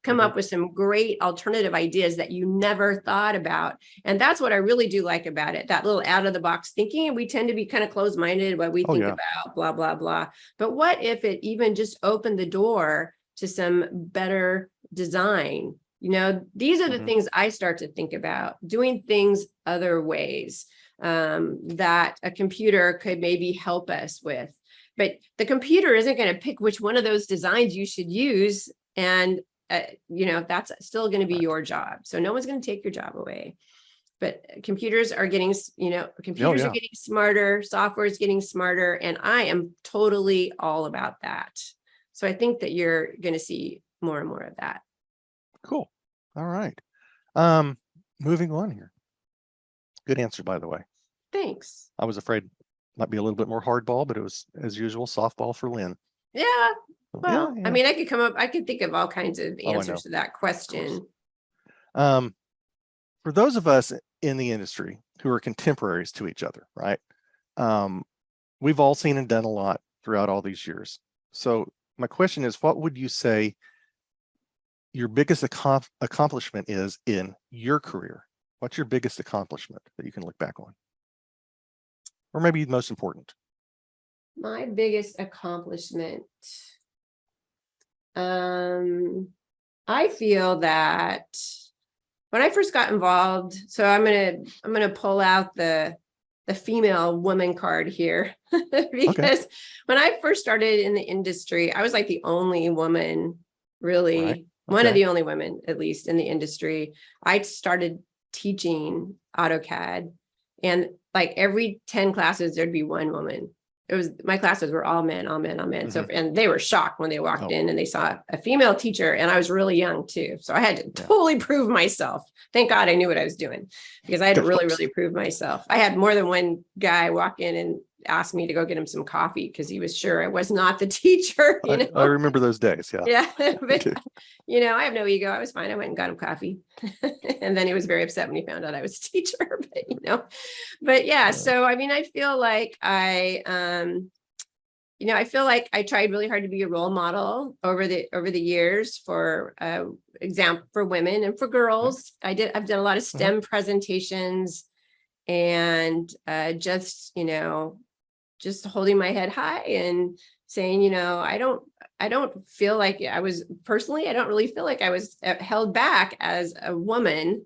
come up with some great alternative ideas that you never thought about. And that's what I really do like about it, that little out of the box thinking. And we tend to be kind of closed-minded what we think about, blah, blah, blah. But what if it even just opened the door to some better design? These are the things I start to think about, doing things other ways that a computer could maybe help us with. But the computer isn't going to pick which one of those designs you should use. And that's still going to be your job. So no one's going to take your job away. But computers are getting, are getting smarter, software is getting smarter, and I am totally all about that. So I think that you're going to see more and more of that. Cool. All right. Moving on here. Good answer, by the way. Thanks. I was afraid it might be a little bit more hardball, but it was, as usual, softball for Lynn. Yeah. Well, I mean, I could think of all kinds of answers to that question. For those of us in the industry who are contemporaries to each other, right? We've all seen and done a lot throughout all these years. So my question is, what would you say your biggest accomplishment is in your career? What's your biggest accomplishment that you can look back on? Or maybe most important? My biggest accomplishment. I feel that when I first got involved, so I'm gonna pull out the female woman card here because when I first started in the industry, I was like the only woman, really, one of the only women, at least in the industry. I started teaching AutoCAD, and like every 10 classes, there'd be one woman. My classes were all men. So, and they were shocked when they walked in and they saw a female teacher, and I was really young too. So I had to totally prove myself. Thank God I knew what I was doing, because I had to really prove myself. I had more than one guy walk in and ask me to go get him some coffee because he was sure I was not the teacher. I remember those days. Yeah. But I have no ego. I was fine. I went and got him coffee. And then he was very upset when he found out I was a teacher, but yeah. So, I mean, I feel like I feel like I tried really hard to be a role model over the years for example, for women and for girls. I've done a lot of STEM presentations, and just, just holding my head high and saying, I don't feel like I don't really feel like I was held back as a woman.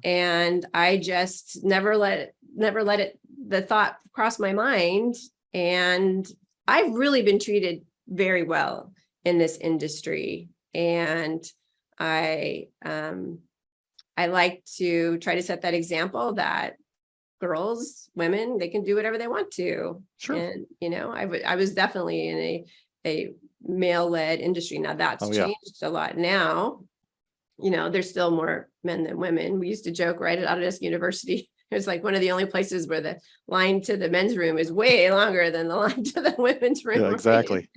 And I just never let the thought cross my mind. And I've really been treated very well in this industry. And I like to try to set that example that girls, women, they can do whatever they want to. Sure. And, I was definitely in a male-led industry. Now that's changed a lot now. There's still more men than women. We used to joke right at Autodesk University. It's like one of the only places where the line to the men's room is way longer than the line to the women's room. Yeah, exactly.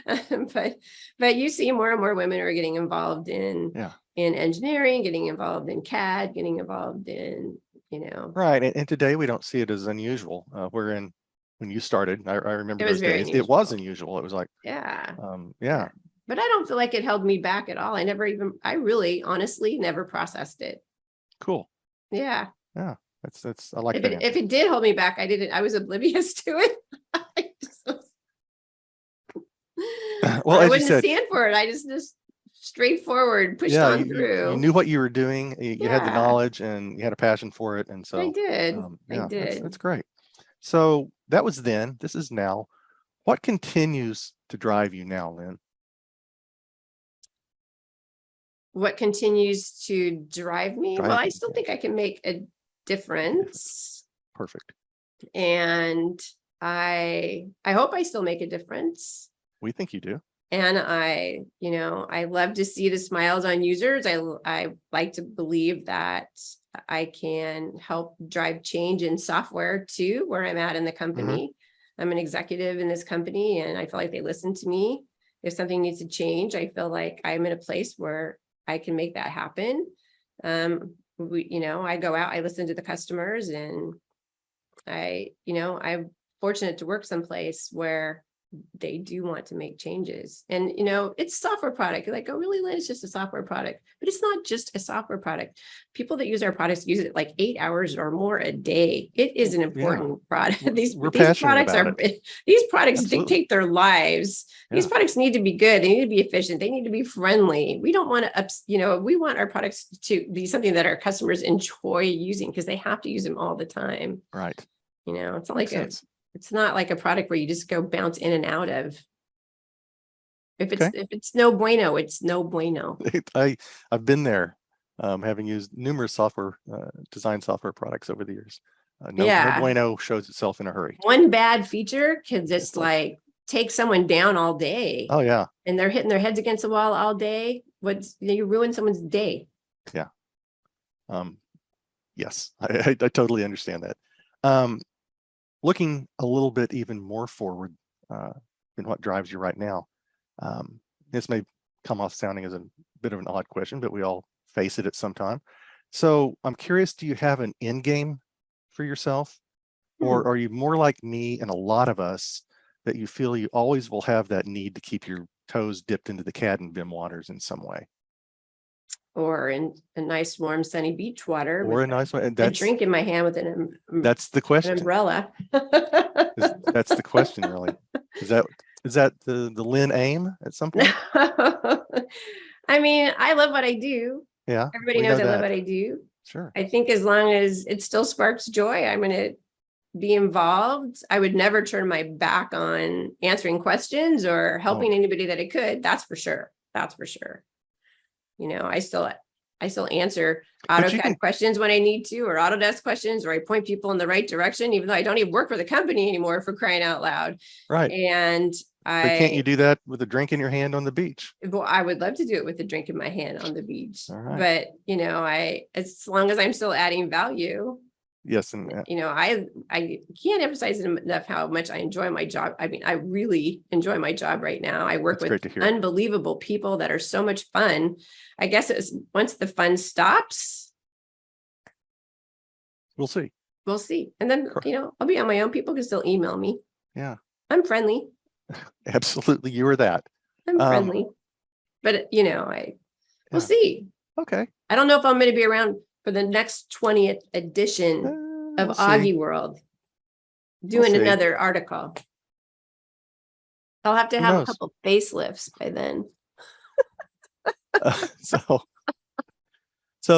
Right? But you see more and more women are getting involved in engineering, getting involved in CAD, getting involved in, Right. And today we don't see it as unusual. When you started, I remember It was those days. very It was unusual. It was like, yeah. But I don't feel like it held me back at all. I really honestly never processed it. Cool. Yeah. Yeah. I like If that. if it did hold me back, I was oblivious to it. Well, I as you wouldn't said, stand for it. I just straightforward pushed yeah, on you through. knew what you were doing. You had the Yeah. knowledge and you had a passion for it. And so I did. yeah, I did. that's great. So that was then. This is now. What continues to drive you now, Lynn? What continues to drive me? Well, I still think I can make a difference. Perfect. And I hope I still make a difference. We think you do. And I love to see the smiles on users. I like to believe that I can help drive change in software too, where I'm at in the company. I'm an executive in this company and I feel like they listen to me. If something needs to change, I feel like I'm in a place where I can make that happen. I go out, I listen to the customers, and I'm fortunate to work someplace where they do want to make changes. And, it's a software product. You're like, oh, really, Lynn? It's just a software product. But it's not just a software product. People that use our products use it like 8 hours or more a day. It is an important product. These products dictate their lives. Yeah. These products need to be good. They need to be efficient. They need to be friendly. We don't want to, we want our products to be something that our customers enjoy using because they have to use them all the time. Right. It's not it's not like a product where you just go bounce in and out of. If it's no bueno, it's no bueno. I've been there, having used numerous design software products over the years. No bueno shows itself in a hurry. One bad feature can just like take someone down all day. Oh yeah. And they're hitting their heads against the wall all day. You ruin someone's day. Yeah. Yes, I totally understand that. Looking a little bit even more forward than what drives you right now. This may come off sounding as a bit of an odd question, but we all face it at some time. So I'm curious, do you have an end game for yourself? Or are you more like me and a lot of us that you feel you always will have that need to keep your toes dipped into the CAD and BIM waters in some way? Or in a nice warm sunny beach water, or a nice one. A drink in my hand with that's the question. An umbrella. That's the question, really. Is that the Lynn aim at some point? I mean, I love what I do. Yeah, everybody knows I love what I do. Sure. I think as long as it still sparks joy, I'm going to be involved. I would never turn my back on answering questions or helping anybody that I could. That's for sure. I still answer AutoCAD questions when I need to, or Autodesk questions, or I point people in the right direction, even though I don't even work for the company anymore, for crying out loud. Right. And but can't you do that with a drink in your hand on the beach? Well, I would love to do it with a drink in my hand on the beach. All right. But, as long as I'm still adding value. Yes. And I can't emphasize enough how much I enjoy my job. I mean, I really enjoy my job right now. I work with unbelievable people that are so much fun. I guess once the fun stops, we'll see. And then, I'll be on my own. People can still email me. Yeah. I'm friendly. Absolutely. You are that. I'm friendly, but we'll see. Okay. I don't know if I'm going to be around for the next 20th edition of We'll see. AUGI World We'll doing see. another article. I'll have to Who have a knows? couple facelifts by then. So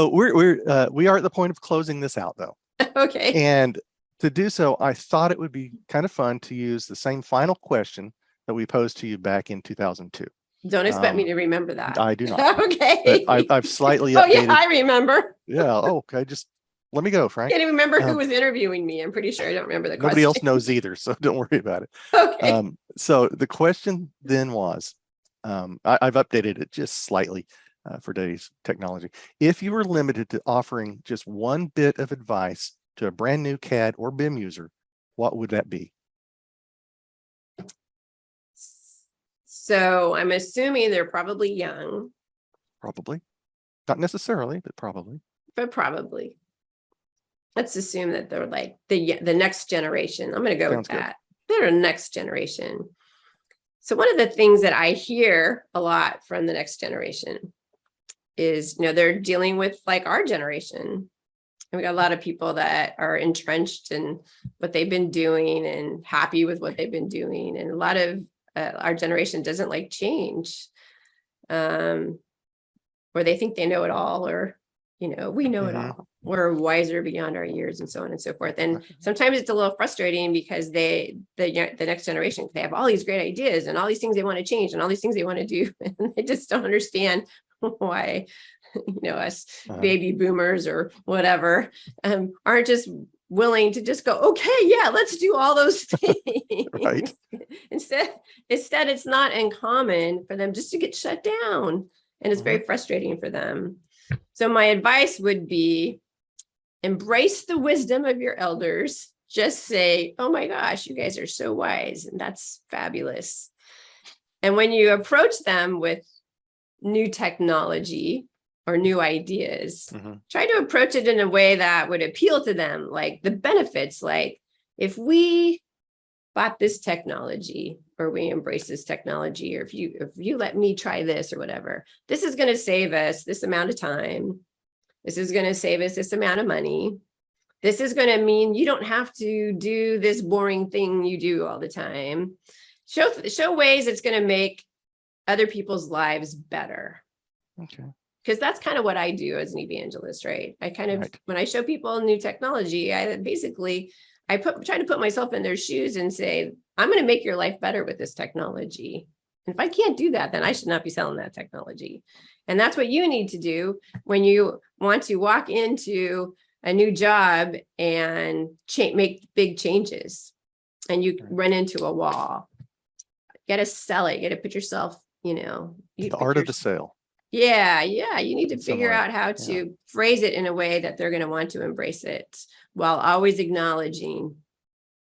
we are at the point of closing this out, though. Okay. And to do so, I thought it would be kind of fun to use the same final question that we posed to you back in 2002. Don't expect me to remember that. I do not. Okay. But I've slightly Oh updated. yeah, I remember. Yeah. Oh, okay. Just let me go, Frank. Can't even remember who was interviewing me. I'm pretty sure I don't remember the question. Nobody else knows either, so don't worry about it. Okay. So the question then was, I've updated it just slightly for today's technology. If you were limited to offering just one bit of advice to a brand new CAD or BIM user, what would that be? So I'm assuming they're probably young, Probably. Not necessarily, but probably. but probably. Let's assume that they're like the next generation. I'm going to go Sounds with good. that. They're a next generation. So one of the things that I hear a lot from the next generation is, they're dealing with like our generation. And we got a lot of people that are entrenched in what they've been doing and happy with what they've been doing. And a lot of our generation doesn't like change, or they think they know it all, or, we know it all. We're wiser beyond our years and so on and so forth. And sometimes it's a little frustrating because the next generation, they have all these great ideas and all these things they want to change and all these things they want to do. And they just don't understand why, us baby boomers or whatever, aren't just willing to just go, okay, yeah, let's do all those things. Right. Instead, it's not uncommon for them just to get shut down. And it's very frustrating for them. So my advice would be, embrace the wisdom of your elders. Just say, oh my gosh, you guys are so wise. And that's fabulous. And when you approach them with new technology or new ideas, try to approach it in a way that would appeal to them, like the benefits, like if we bought this technology or we embrace this technology, or if you let me try this or whatever, this is going to save us this amount of time. This is going to save us this amount of money. This is going to mean you don't have to do this boring thing you do all the time. Show ways it's going to make other people's lives better. Okay. Because that's kind of what I do as an evangelist, right? I kind of, when I show people new technology, I try to put myself in their shoes and say, I'm going to make your life better with this technology. And if I can't do that, then I should not be selling that technology. And that's what you need to do when you want to walk into a new job and make big changes and you run into a wall. You got to sell it. You got to put yourself, The art of the sale. Yeah. You need to figure Somewhere. out how to phrase it in a way that they're going to want to embrace it while always acknowledging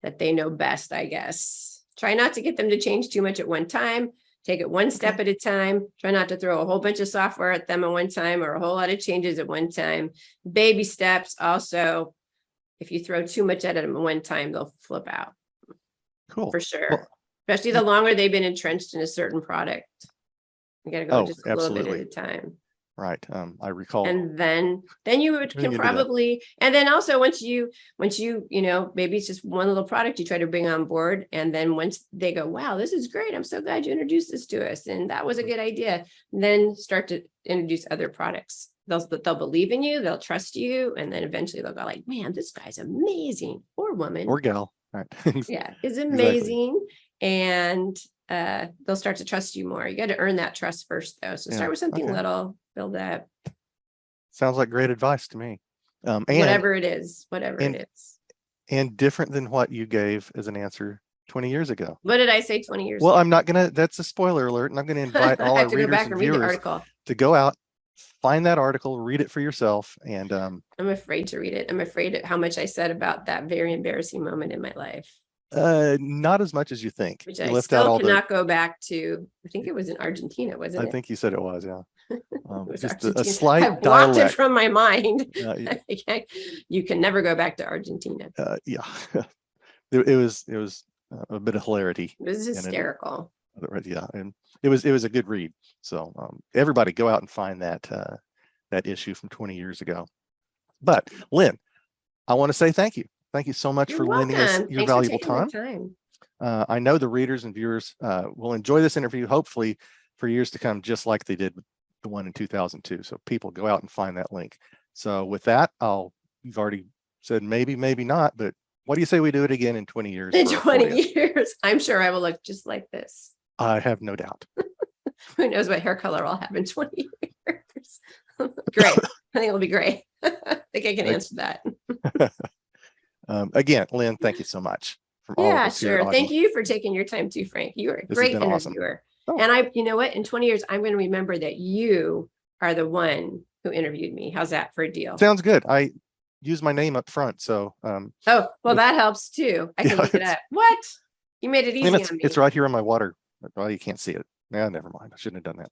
that they know best, I guess. Try not to get them to change too much at one time. Take it one step at a time. Try not to throw a whole bunch of software at them at one time or a whole lot of changes at one time. Baby steps. Also, if you throw too much at them at one time, they'll flip out. Cool. For sure. Well, especially the longer they've been entrenched in a certain product. You got to go just a little bit at a time. Right. I recall. And then you can probably, and then also once you, maybe it's just one little product you try to bring on board. And then once they go, wow, this is great. I'm so glad you introduced this to us. And that was a good idea. Then start to introduce other products. They'll believe in you. They'll trust you. And then eventually they'll go like, man, this guy's amazing, or woman or gal. Right. Yeah, is amazing. Exactly. And they'll start to trust you more. You got to earn that trust first, though. So start with something little, build that. Sounds like great advice to me. And whatever it is. And different than what you gave as an answer 20 years ago. What did I say 20 years ago? I'm not going to, that's a spoiler alert. And I'm going to invite all our readers and viewers to go out, find that article, read it for yourself. And I'm afraid to read it. I'm afraid of how much I said about that very embarrassing moment in my life. Not as much as you think. Which I still cannot go back to. I think it was in Argentina, wasn't it? I think you said it was, yeah. Just a slight I've dialect. blocked it from my mind. You can never go back to Argentina. Yeah, it was a bit of hilarity. It was hysterical. Yeah, and it was a good read. So everybody go out and find that issue from 20 years ago. But Lynn, I want to say thank you. Thank you so much You're for lending us welcome. your Thanks for valuable taking the time. time. I know the readers and viewers will enjoy this interview, hopefully for years to come, just like they did with the one in 2002. So people go out and find that link. So with that, you've already said maybe, maybe not, but what do you say we do it again in 20 years? In for our 20 40th? years, I'm sure I will look just like this. I have no doubt. Who knows what hair color I'll have in 20 years? Great. I think it'll be great. I think I can answer that. Again, Lynn, thank you so much. From all of Yeah, us here at sure. Thank AUGI. you for taking your time too, Frank. You were a This has great been awesome. interviewer. Oh. And you know what? In 20 years, I'm going to remember that you are the one who interviewed me. How's that for a deal? Sounds good. I use my name up front. So oh, well, that helps too. I can look it up. What? You made it easy on me. It's right here on my water. Well, you can't see it. Yeah, never mind. I shouldn't have done that.